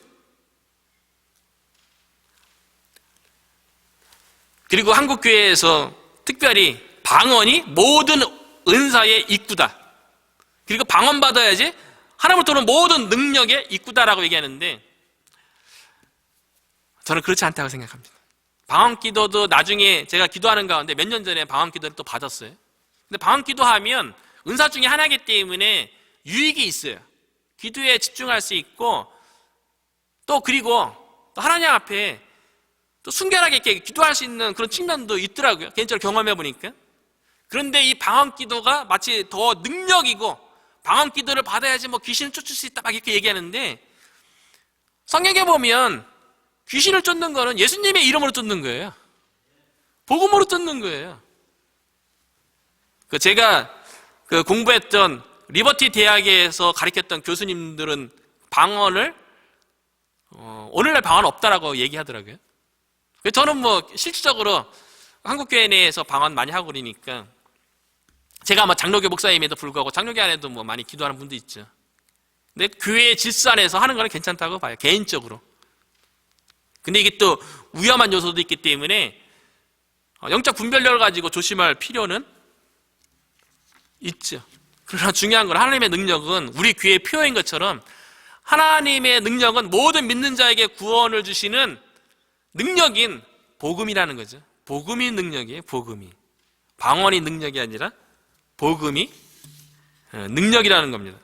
그리고 한국교회에서 특별히 방언이 모든 은사의 입구다. 그리고 방언 받아야지 하나님으로부터 모든 능력의 입구다라고 얘기하는데 저는 그렇지 않다고 생각합니다. 방언 기도도 나중에 제가 기도하는 가운데 몇 년 전에 방언 기도를 또 받았어요. 근데 방언 기도하면 은사 중에 하나이기 때문에 유익이 있어요. 기도에 집중할 수 있고 그리고 또 하나님 앞에 또 순결하게 이렇게 기도할 수 있는 그런 측면도 있더라고요. 개인적으로 경험해 보니까. 그런데 이 방언 기도가 마치 더 능력이고 방언 기도를 받아야지 귀신을 쫓을 수 있다 이렇게 얘기하는데 성경에 보면 귀신을 쫓는 거는 예수님의 이름으로 쫓는 거예요. 복음으로 쫓는 거예요. 제가 공부했던 리버티 대학에서 가르쳤던 교수님들은 방언을 오늘날 방언 없다라고 얘기하더라고요. 저는 실질적으로 한국교회 내에서 방언 많이 하고 그러니까 제가 장로교 목사임에도 불구하고 장로교 안에도 많이 기도하는 분도 있죠. 근데 교회 질서 안에서 하는 거는 괜찮다고 봐요. 개인적으로. 근데 이게 또 위험한 요소도 있기 때문에 영적 분별력을 가지고 조심할 필요는 있죠. 그러나 중요한 건 하나님의 능력은 우리 귀의 표어인 것처럼 하나님의 능력은 모든 믿는 자에게 구원을 주시는 능력인 복음이라는 거죠. 복음이 능력이에요. 복음이. 방언이 능력이 아니라 복음이 능력이라는 겁니다.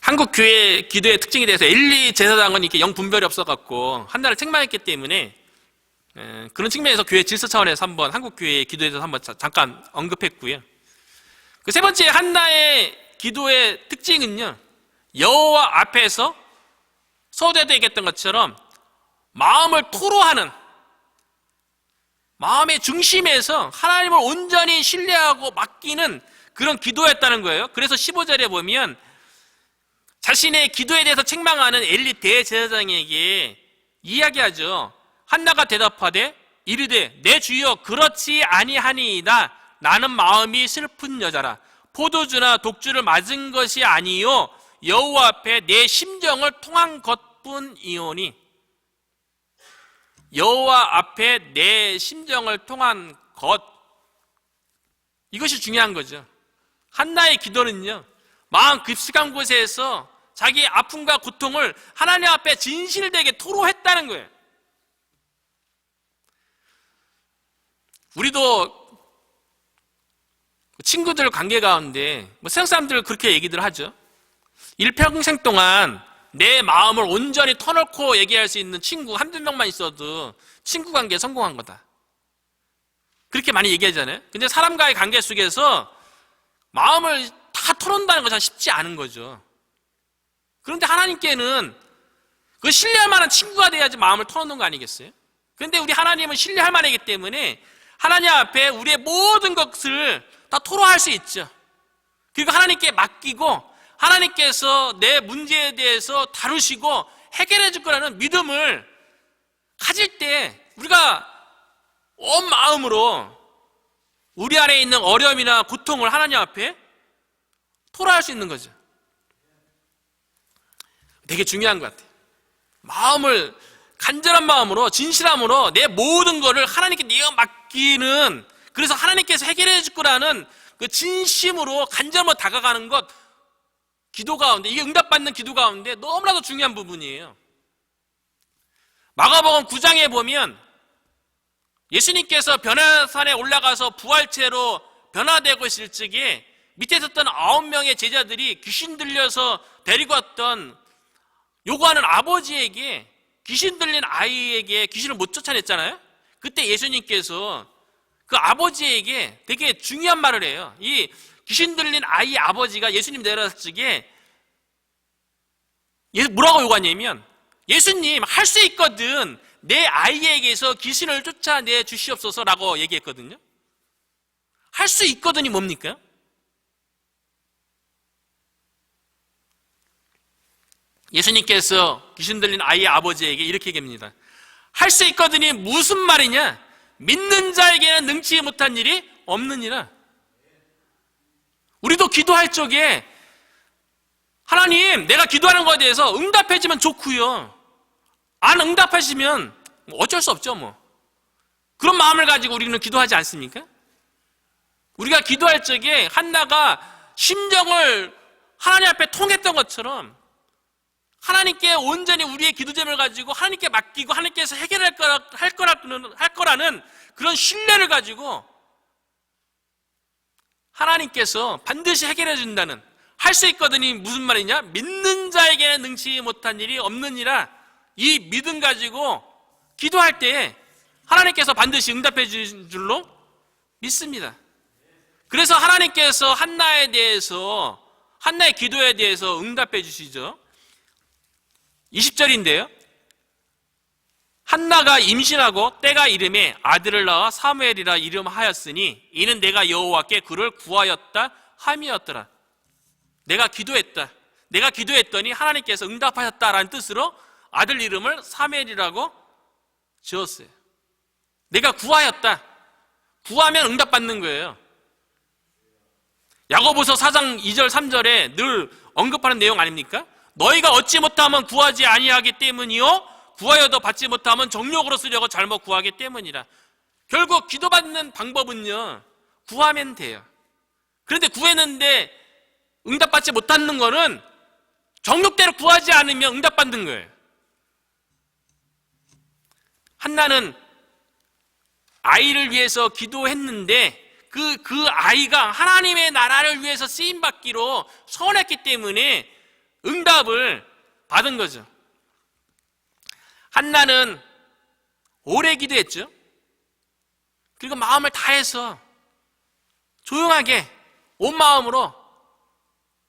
한국 교회 기도의 특징에 대해서 엘리 제사장은 이렇게 영 분별이 없어갖고 한나를 책망했기 때문에 그런 측면에서 교회 질서 차원에서 한번 한국 교회의 기도에 대해서 한번 잠깐 언급했고요. 그 세 번째 한나의 기도의 특징은요, 여호와 앞에서 서두에도 얘기했던 것처럼 마음을 토로하는, 마음의 중심에서 하나님을 온전히 신뢰하고 맡기는 그런 기도였다는 거예요. 그래서 15절에 보면 자신의 기도에 대해서 책망하는 엘리 대제사장에게 이야기하죠. 한나가 대답하되 이르되 내 주여 그렇지 아니하니이다. 나는 마음이 슬픈 여자라. 포도주나 독주를 맞은 것이 아니요 여호와 앞에 내 심정을 통한 것뿐이오니. 여호와 앞에 내 심정을 통한 것, 이것이 중요한 거죠. 한나의 기도는요, 마음 깊숙한 곳에서 자기의 아픔과 고통을 하나님 앞에 진실되게 토로했다는 거예요. 우리도 친구들 관계 가운데 세상 사람들 그렇게 얘기들 하죠. 일평생 동안 내 마음을 온전히 터놓고 얘기할 수 있는 친구 한두 명만 있어도 친구 관계에 성공한 거다, 그렇게 많이 얘기하잖아요. 근데 사람과의 관계 속에서 마음을 다 털어놓는다는 것이 쉽지 않은 거죠. 그런데 하나님께는 그 신뢰할 만한 친구가 돼야지 마음을 털어놓는 거 아니겠어요? 그런데 우리 하나님은 신뢰할 만하기 때문에 하나님 앞에 우리의 모든 것을 다 토로할 수 있죠. 그리고 하나님께 맡기고 하나님께서 내 문제에 대해서 다루시고 해결해 줄 거라는 믿음을 가질 때 우리가 온 마음으로 우리 안에 있는 어려움이나 고통을 하나님 앞에 토로할 수 있는 거죠. 되게 중요한 것 같아요. 마음을, 간절한 마음으로, 진실함으로 내 모든 것을 하나님께 내어 맡기는, 그래서 하나님께서 해결해 줄 거라는 그 진심으로 간절함으로 다가가는 것, 기도 가운데, 이게 응답받는 기도 가운데 너무나도 중요한 부분이에요. 마가복음 9장에 보면 예수님께서 변화산에 올라가서 부활체로 변화되고 있을 적에 밑에 있었던 9명의 제자들이 귀신 들려서 데리고 왔던 요구하는 아버지에게, 귀신 들린 아이에게 귀신을 못 쫓아냈잖아요. 그때 예수님께서 그 아버지에게 되게 중요한 말을 해요. 이 귀신 들린 아이의 아버지가 예수님 내려왔을 적에 뭐라고 요구하냐면, 예수님 할 수 있거든, 내 아이에게서 귀신을 쫓아내 주시옵소서라고 얘기했거든요. 할 수 있거든이 뭡니까? 예수님께서 귀신 들린 아이의 아버지에게 이렇게 얘기합니다. 할 수 있거든이 무슨 말이냐? 믿는 자에게는 능치 못한 일이 없느니라. 우리도 기도할 적에 하나님, 내가 기도하는 것에 대해서 응답해 주면 좋고요, 안 응답하시면 어쩔 수 없죠. 그런 마음을 가지고 우리는 기도하지 않습니까? 우리가 기도할 적에 한나가 심정을 하나님 앞에 통했던 것처럼 하나님께 온전히 우리의 기도 제목을 가지고 하나님께 맡기고 하나님께서 해결할 거라는 그런 신뢰를 가지고 하나님께서 반드시 해결해 준다는, 할 수 있거든이 무슨 말이냐? 믿는 자에게는 능치 못한 일이 없느니라. 이 믿음 가지고 기도할 때 하나님께서 반드시 응답해 주신 줄로 믿습니다. 그래서 하나님께서 한나의 기도에 대해서 응답해 주시죠. 20절인데요. 한나가 임신하고 때가 이름에 아들을 낳아 사무엘이라 이름하였으니 이는 내가 여호와께 그를 구하였다 함이었더라. 내가 기도했더니 하나님께서 응답하셨다라는 뜻으로 아들 이름을 사무엘이라고 지었어요. 내가 구하였다. 구하면 응답받는 거예요. 야고보서 4장 2절 3절에 늘 언급하는 내용 아닙니까? 너희가 얻지 못하면 구하지 아니하기 때문이요 구하여도 받지 못하면 정욕으로 쓰려고 잘못 구하기 때문이라. 결국 기도받는 방법은요, 구하면 돼요. 그런데 구했는데 응답받지 못하는 거는 정욕대로 구하지 않으면 응답받는 거예요. 한나는 아이를 위해서 기도했는데 그 아이가 하나님의 나라를 위해서 쓰임받기로 선했기 때문에 응답을 받은 거죠. 한나는 오래 기도했죠. 그리고 마음을 다해서 조용하게 온 마음으로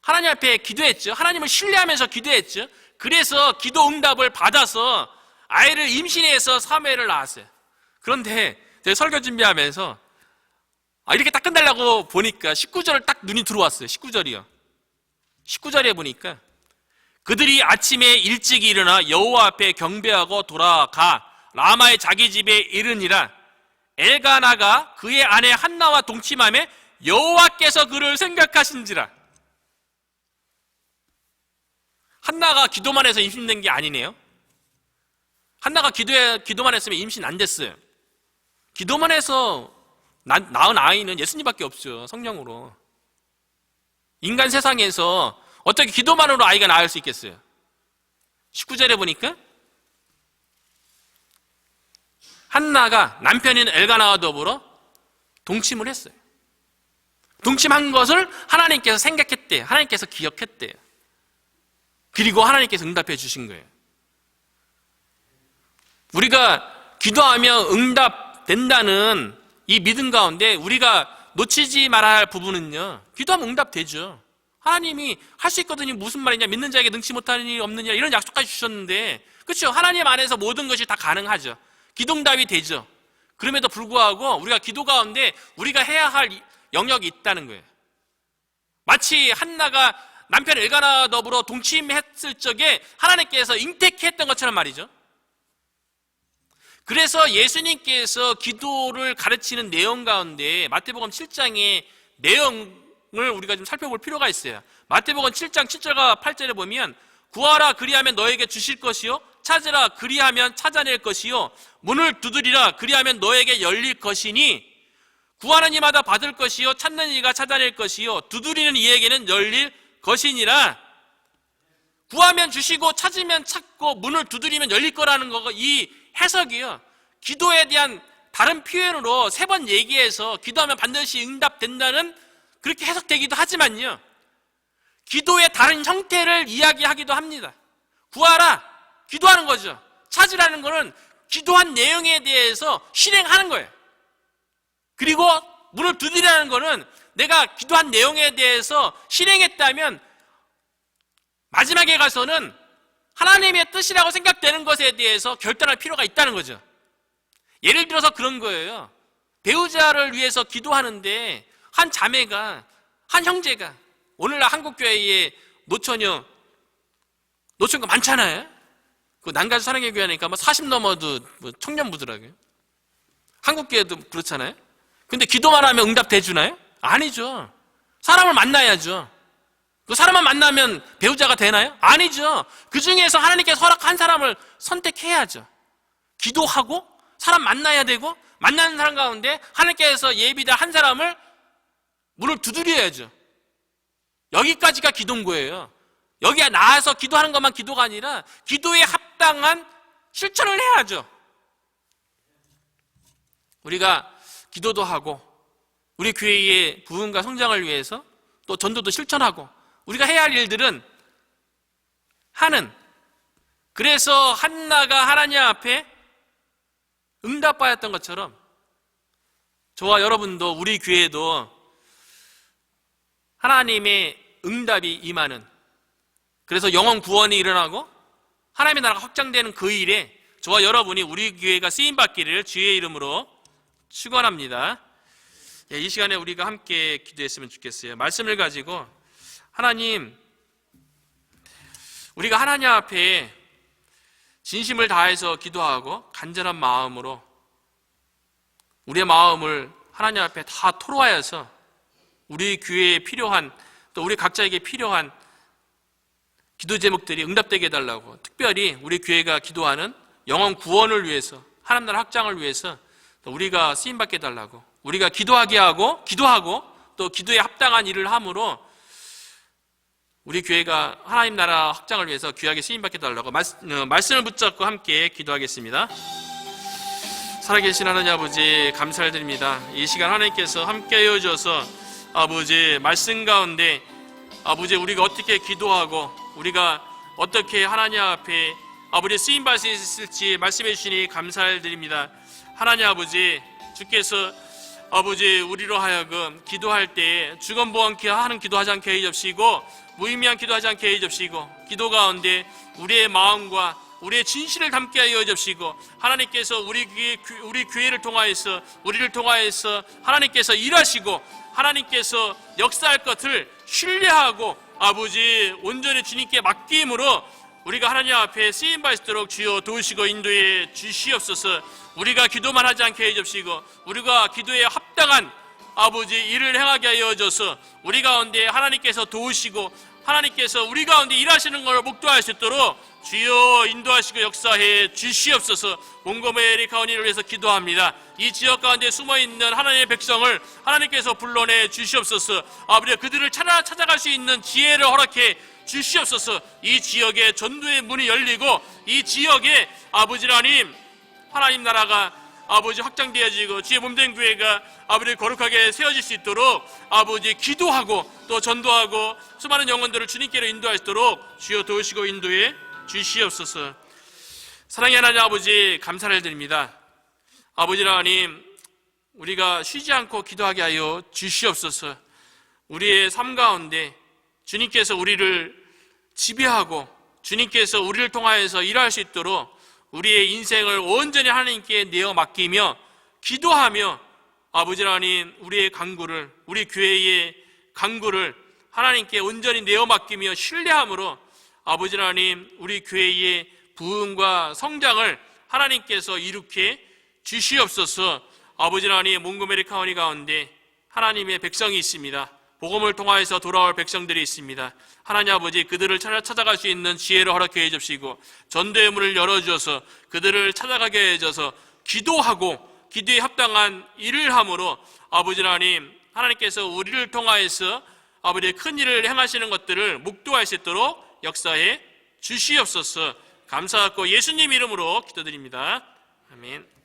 하나님 앞에 기도했죠. 하나님을 신뢰하면서 기도했죠. 그래서 기도 응답을 받아서 아이를 임신해서 사무엘을 낳았어요. 그런데 제가 설교 준비하면서 이렇게 딱 끝내려고 보니까 19절을 딱 눈이 들어왔어요. 19절이요. 19절에 보니까 그들이 아침에 일찍 일어나 여호와 앞에 경배하고 돌아가 라마의 자기 집에 이르니라. 엘가나가 그의 아내 한나와 동침하며 여호와께서 그를 생각하신지라. 한나가 기도만 해서 임신된 게 아니네요. 한나가 기도만 했으면 임신 안 됐어요. 기도만 해서 낳은 아이는 예수님밖에 없죠. 성령으로. 인간 세상에서 어떻게 기도만으로 아이가 낳을 수 있겠어요? 19절에 보니까 한나가 남편인 엘가나와 더불어 동침을 했어요. 동침한 것을 하나님께서 생각했대요. 하나님께서 기억했대요. 그리고 하나님께서 응답해 주신 거예요. 우리가 기도하며 응답된다는 이 믿음 가운데 우리가 놓치지 말아야 할 부분은요, 기도하면 응답되죠. 하나님이 할 수 있거든요. 무슨 말이냐, 믿는 자에게 능치 못하는 일이 없느냐, 이런 약속까지 주셨는데, 그렇죠? 하나님 안에서 모든 것이 다 가능하죠. 기도응답이 되죠. 그럼에도 불구하고 우리가 기도 가운데 우리가 해야 할 영역이 있다는 거예요. 마치 한나가 남편 엘가나와 더불어 동침했을 적에 하나님께서 잉태케 했던 것처럼 말이죠. 그래서 예수님께서 기도를 가르치는 내용 가운데 마태복음 7장의 내용을 우리가 좀 살펴볼 필요가 있어요. 마태복음 7장 7절과 8절에 보면 구하라 그리하면 너에게 주실 것이요 찾으라 그리하면 찾아낼 것이요 문을 두드리라 그리하면 너에게 열릴 것이니 구하는 이마다 받을 것이요 찾는 이가 찾아낼 것이요 두드리는 이에게는 열릴 것이니라. 구하면 주시고 찾으면 찾고 문을 두드리면 열릴 거라는 거, 이 해석이요, 기도에 대한 다른 표현으로 3번 얘기해서 기도하면 반드시 응답된다는 그렇게 해석되기도 하지만요, 기도의 다른 형태를 이야기하기도 합니다. 구하라, 기도하는 거죠. 찾으라는 거는 기도한 내용에 대해서 실행하는 거예요. 그리고 문을 두드리라는 거는 내가 기도한 내용에 대해서 실행했다면 마지막에 가서는 하나님의 뜻이라고 생각되는 것에 대해서 결단할 필요가 있다는 거죠. 예를 들어서 그런 거예요. 배우자를 위해서 기도하는데 한 자매가, 한 형제가, 오늘날 한국교회에 노처녀가 많잖아요. 그 난가지 사랑의 교회 하니까 40 넘어도 청년부더라고요. 한국교회도 그렇잖아요. 근데 기도만 하면 응답돼 주나요? 아니죠. 사람을 만나야죠. 그 사람만 만나면 배우자가 되나요? 아니죠. 그 중에서 하나님께서 허락한 사람을 선택해야죠. 기도하고 사람 만나야 되고, 만나는 사람 가운데 하나님께서 예비된 한 사람을 문을 두드려야죠. 여기까지가 기도인 거예요. 여기에 나와서 기도하는 것만 기도가 아니라 기도에 합당한 실천을 해야죠. 우리가 기도도 하고 우리 교회의 부흥과 성장을 위해서 또 전도도 실천하고 우리가 해야 할 일들은 하는, 그래서 한나가 하나님 앞에 응답받았던 것처럼 저와 여러분도, 우리 교회도 하나님의 응답이 임하는, 그래서 영혼 구원이 일어나고 하나님의 나라가 확장되는 그 일에 저와 여러분이, 우리 교회가 쓰임받기를 주의 이름으로 축원합니다. 이 시간에 우리가 함께 기도했으면 좋겠어요. 말씀을 가지고 하나님, 우리가 하나님 앞에 진심을 다해서 기도하고 간절한 마음으로 우리의 마음을 하나님 앞에 다 토로하여서 우리 교회에 필요한, 또 우리 각자에게 필요한 기도 제목들이 응답되게 해달라고, 특별히 우리 교회가 기도하는 영혼 구원을 위해서, 하나님 나라 확장을 위해서 우리가 쓰임받게 해달라고, 우리가 기도하게 하고 기도하고 또 기도에 합당한 일을 함으로 우리 교회가 하나님 나라 확장을 위해서 귀하게 쓰임받게 해달라고 말씀을 붙잡고 함께 기도하겠습니다. 살아계신 하나님 아버지, 감사를 드립니다. 이 시간 하나님께서 함께 해주셔서 아버지 말씀 가운데 아버지 우리가 어떻게 기도하고 우리가 어떻게 하나님 앞에 아버지 쓰임받을 수 있을지 말씀해 주시니 감사를 드립니다. 하나님 아버지, 주께서 아버지 우리로 하여금 기도할 때 주검보암케 하는 기도하지 않게 해주시고 무의미한 기도하지 않게 해주시고 기도 가운데 우리의 마음과 우리의 진실을 담게 하여 주시고 하나님께서 우리 교회를 통하여서 우리를 통하여서 하나님께서 일하시고 하나님께서 역사할 것을 신뢰하고 아버지 온전히 주님께 맡김으로 우리가 하나님 앞에 쓰임받을 수 있도록 주여 도우시고 인도해 주시옵소서. 우리가 기도만 하지 않게 해주시고 우리가 기도에 합당한 아버지 일을 행하게 하여 줘서 우리 가운데 하나님께서 도우시고 하나님께서 우리 가운데 일하시는 걸 목도할 수 있도록 주여 인도하시고 역사해 주시옵소서. 몽고메리 카운티를 위해서 기도합니다. 이 지역 가운데 숨어있는 하나님의 백성을 하나님께서 불러내 주시옵소서. 아버지 그들을 찾아갈 수 있는 지혜를 허락해 주시옵소서. 이 지역에 전도의 문이 열리고 이 지역에 아버지 하나님 나라가 아버지 확장되어지고 주의 몸된 교회가 아버지 거룩하게 세워질 수 있도록 아버지 기도하고 또 전도하고 수많은 영혼들을 주님께로 인도할 수 있도록 주여 도우시고 인도해 주시옵소서. 사랑의 하나님 아버지, 감사를 드립니다. 아버지 하나님, 우리가 쉬지 않고 기도하게 하여 주시옵소서. 우리의 삶 가운데 주님께서 우리를 지배하고 주님께서 우리를 통하여서 일할 수 있도록 우리의 인생을 온전히 하나님께 내어 맡기며 기도하며 아버지 하나님 우리의 간구를, 우리 교회의 간구를 하나님께 온전히 내어 맡기며 신뢰함으로 아버지 하나님 우리 교회의 부흥과 성장을 하나님께서 이룩해 주시옵소서. 아버지 하나님 몽고메리 카운티 가운데 하나님의 백성이 있습니다. 복음을 통하여서 돌아올 백성들이 있습니다. 하나님 아버지 그들을 찾아갈 수 있는 지혜를 허락해 주시고 전도의 문을 열어주셔서 그들을 찾아가게 해줘서 기도하고 기도에 합당한 일을 함으로 아버지 하나님께서 우리를 통하여서 아버지의 큰 일을 행하시는 것들을 목도할 수 있도록 역사해 주시옵소서. 감사하고 예수님 이름으로 기도드립니다. 아멘.